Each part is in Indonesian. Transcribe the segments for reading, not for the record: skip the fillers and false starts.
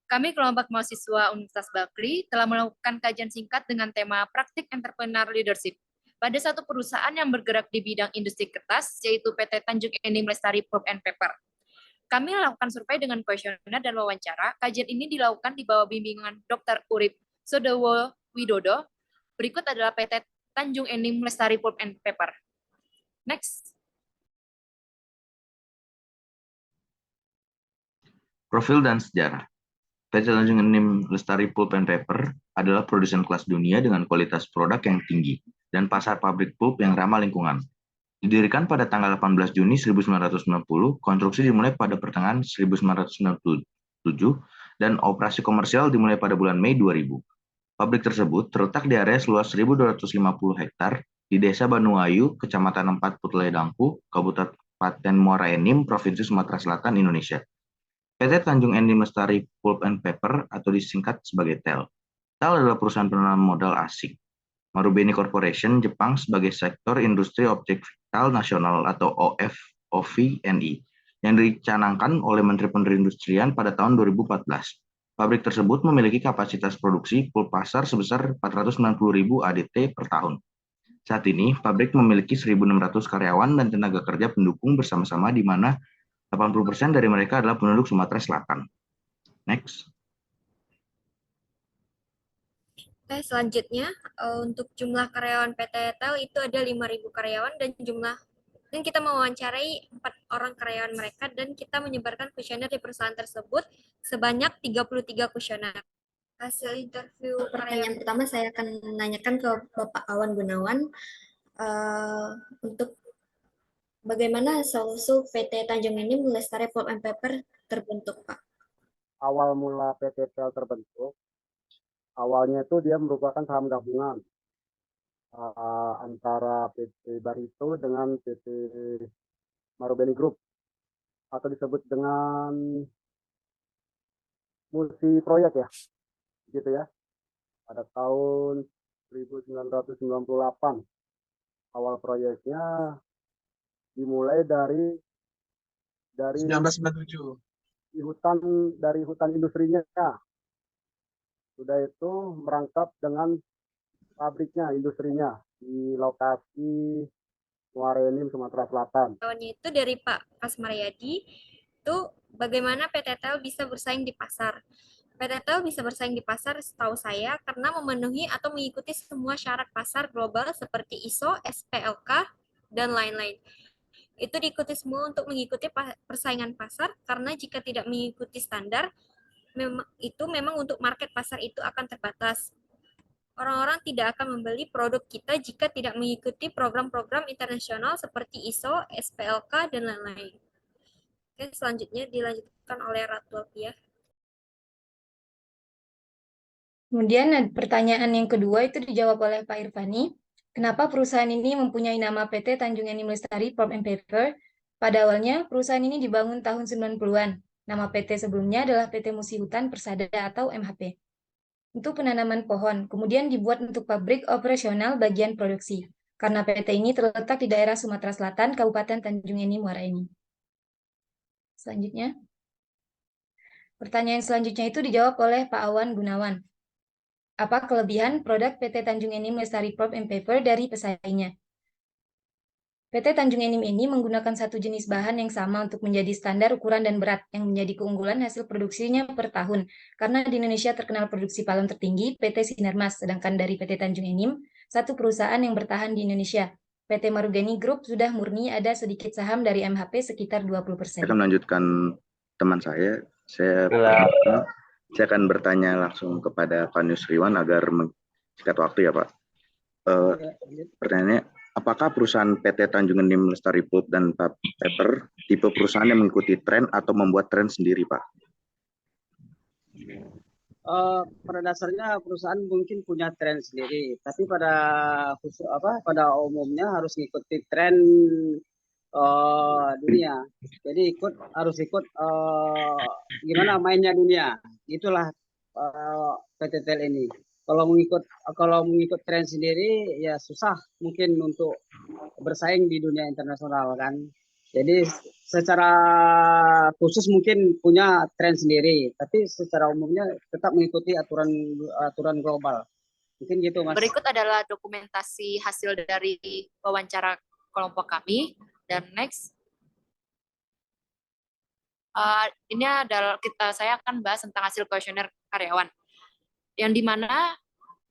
Kami kelompok mahasiswa Universitas Bakri telah melakukan kajian singkat dengan tema Praktik Entrepreneur Leadership pada satu perusahaan yang bergerak di bidang industri kertas, yaitu PT Tanjung Enim Lestari Pulp and Paper. Kami melakukan survei dengan kuesioner dan wawancara. Kajian ini dilakukan di bawah bimbingan Dr. Urip Sodewo Widodo. Berikut adalah PT Tanjung Enim Lestari Pulp and Paper. Next. Profil dan sejarah. PT Tanjung Enim Lestari Pulp and Paper adalah produsen kelas dunia dengan kualitas produk yang tinggi dan pasar pabrik pulp yang ramah lingkungan. Didirikan pada tanggal 18 Juni 1990, konstruksi dimulai pada pertengahan 1997 dan operasi komersial dimulai pada bulan Mei 2000. Pabrik tersebut terletak di area seluas 1.250 hektar di Desa Banuayu, Kecamatan 4 Puteledangku, Kabupaten Muara Enim, Provinsi Sumatera Selatan, Indonesia. PT Tanjung Enim Lestari Pulp and Paper atau disingkat sebagai TEL. TEL adalah perusahaan penanaman modal asing. Marubeni Corporation Jepang sebagai sektor industri objek vital nasional atau OVNI yang dicanangkan oleh Menteri Perindustrian pada tahun 2014. Pabrik tersebut memiliki kapasitas produksi pulp pasar sebesar 490.000 ADT per tahun. Saat ini, pabrik memiliki 1.600 karyawan dan tenaga kerja pendukung bersama-sama di mana 80% dari mereka adalah penduduk Sumatera Selatan. Next. Oke, selanjutnya untuk jumlah karyawan PT TEL itu ada 5.000 karyawan dan kita mewawancarai 4 orang karyawan mereka dan kita menyebarkan kuesioner di perusahaan tersebut sebanyak 33 kuesioner. Hasil interview pertanyaan pertama saya akan menanyakan ke Bapak Awan Gunawan untuk bagaimana asal-usul PT Tanjung Enim Lestari Pulp and Paper terbentuk, Pak? Awal mula PT TEL terbentuk, awalnya itu dia merupakan saham gabungan antara PT Barito dengan PT Marubeni Group atau disebut dengan multi proyek ya, gitu ya. Pada tahun 1998 awal proyeknya dimulai dari 1997 dari hutan industrinya. Sudah itu merangkap dengan pabriknya, industrinya di lokasi Muara Enim, Sumatera Selatan. Awalnya itu dari Pak Kasmaryadi, itu bagaimana PT TEL bisa bersaing di pasar. PT TEL bisa bersaing di pasar setahu saya karena memenuhi atau mengikuti semua syarat pasar global seperti ISO, SPLK, dan lain-lain. Itu diikuti semua untuk mengikuti persaingan pasar karena jika tidak mengikuti standar, itu memang untuk market pasar itu akan terbatas. Orang-orang tidak akan membeli produk kita jika tidak mengikuti program-program internasional seperti ISO, SPLK, dan lain-lain. Oke, selanjutnya dilanjutkan oleh Ratu Alfiah. Kemudian pertanyaan yang kedua itu dijawab oleh Pak Irfani. Kenapa perusahaan ini mempunyai nama PT Tanjung Enim Lestari Pulp and Paper? Pada awalnya, perusahaan ini dibangun tahun 90-an. Nama PT sebelumnya adalah PT Musi Hutan Persada atau MHP. Untuk penanaman pohon, kemudian dibuat untuk pabrik operasional bagian produksi. Karena PT ini terletak di daerah Sumatera Selatan, Kabupaten Tanjung Enim, Muara Enim. Selanjutnya. Pertanyaan selanjutnya itu dijawab oleh Pak Awan Gunawan. Apa kelebihan produk PT Tanjung Enim Lestari Pulp and Paper dari pesaingnya? PT Tanjung Enim ini menggunakan satu jenis bahan yang sama untuk menjadi standar ukuran dan berat yang menjadi keunggulan hasil produksinya per tahun. Karena di Indonesia terkenal produksi palem tertinggi, PT Sinarmas, sedangkan dari PT Tanjung Enim, satu perusahaan yang bertahan di Indonesia. PT Marubeni Group sudah murni ada sedikit saham dari MHP sekitar 20%. Saya akan melanjutkan teman saya. Saya akan bertanya langsung kepada Pak Nusriwan agar singkat waktu ya Pak. Pertanyaannya, apakah perusahaan PT Tanjung Enim Lestari Pulp dan Paper tipe perusahaan yang mengikuti tren atau membuat tren sendiri Pak? Pada dasarnya perusahaan mungkin punya tren sendiri, tapi pada umumnya harus mengikuti tren dunia. Jadi harus ikut gimana mainnya dunia. Itulah PT TEL ini. Kalau mengikut tren sendiri ya susah mungkin untuk bersaing di dunia internasional kan. Jadi secara khusus mungkin punya tren sendiri, tapi secara umumnya tetap mengikuti aturan global. Mungkin gitu, Mas. Berikut adalah dokumentasi hasil dari wawancara kelompok kami. Dan next, ini adalah saya akan bahas tentang hasil kuesioner karyawan, yang dimana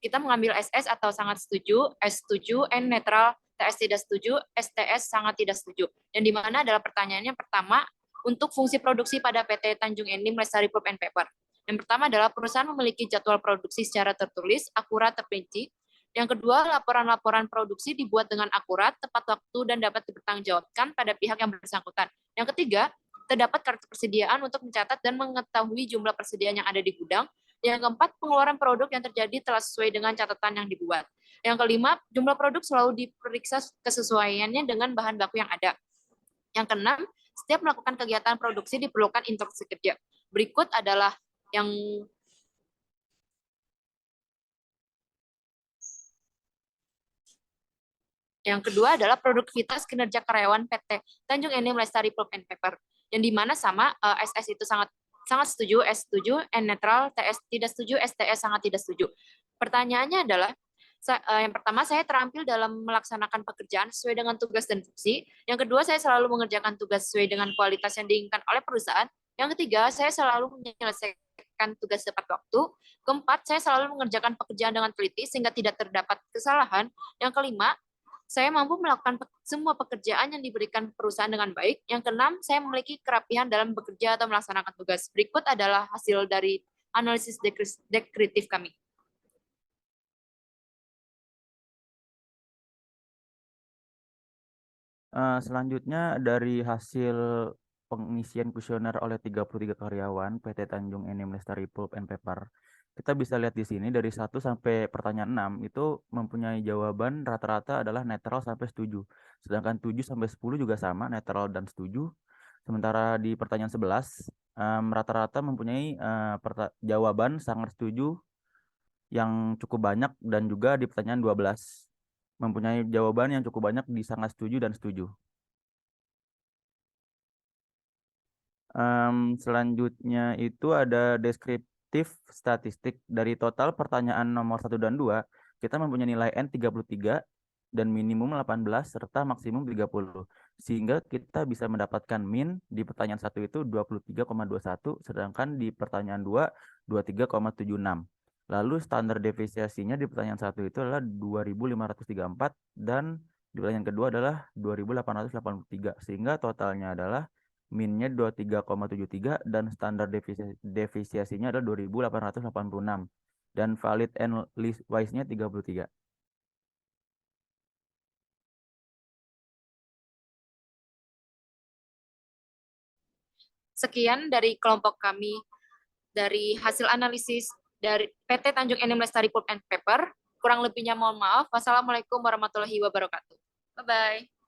kita mengambil SS atau sangat setuju, S setuju, N netral, TS tidak setuju, STS sangat tidak setuju. Yang dimana adalah pertanyaannya pertama, untuk fungsi produksi pada PT Tanjung Enim Lestari Pulp and Paper. Yang pertama adalah perusahaan memiliki jadwal produksi secara tertulis, akurat, terperinci. Yang kedua, laporan-laporan produksi dibuat dengan akurat, tepat waktu, dan dapat dipertanggungjawabkan pada pihak yang bersangkutan. Yang ketiga, terdapat kartu persediaan untuk mencatat dan mengetahui jumlah persediaan yang ada di gudang. Yang keempat, pengeluaran produk yang terjadi telah sesuai dengan catatan yang dibuat. Yang kelima, jumlah produk selalu diperiksa kesesuaiannya dengan bahan baku yang ada. Yang keenam, setiap melakukan kegiatan produksi diperlukan instruksi kerja. Berikut adalah yang kedua adalah produktivitas kinerja karyawan PT Tanjung Enim Lestari Pulp and Paper, yang dimana sama SS itu sangat setuju, S setuju, N netral, TS tidak setuju, STS sangat tidak setuju. Pertanyaannya adalah, yang pertama, saya terampil dalam melaksanakan pekerjaan sesuai dengan tugas dan fungsi. Yang kedua, saya selalu mengerjakan tugas sesuai dengan kualitas yang diinginkan oleh perusahaan. Yang ketiga, saya selalu menyelesaikan tugas tepat waktu. Keempat, saya selalu mengerjakan pekerjaan dengan teliti sehingga tidak terdapat kesalahan. Yang kelima, saya mampu melakukan semua pekerjaan yang diberikan perusahaan dengan baik. Yang keenam, saya memiliki kerapihan dalam bekerja atau melaksanakan tugas. Berikut adalah hasil dari analisis deskriptif kami. Selanjutnya dari hasil pengisian kuesioner oleh 33 karyawan PT Tanjung Enim Lestari Pulp and Paper, kita bisa lihat di sini dari 1 sampai pertanyaan 6 itu mempunyai jawaban rata-rata adalah netral sampai setuju. Sedangkan 7 sampai 10 juga sama, netral dan setuju. Sementara di pertanyaan 11 rata-rata mempunyai jawaban sangat setuju yang cukup banyak, dan juga di pertanyaan 12 mempunyai jawaban yang cukup banyak di sangat setuju dan setuju. Selanjutnya itu ada deskriptif statistik. Dari total pertanyaan nomor 1 dan 2, kita mempunyai nilai N 33 dan minimum 18 serta maksimum 30. Sehingga kita bisa mendapatkan min di pertanyaan 1 itu 23,21, sedangkan di pertanyaan 2 23,76. Lalu standar deviasinya di pertanyaan 1 itu adalah 2534 dan di pertanyaan kedua adalah 2883, sehingga totalnya adalah minnya 23,73 dan standar deviasinya adalah 2886 dan valid and least wise-nya 33. Sekian dari kelompok kami dari hasil analisis dari PT Tanjung Enim Lestari Pulp and Paper. Kurang lebihnya mohon maaf. Wassalamualaikum warahmatullahi wabarakatuh. Bye-bye.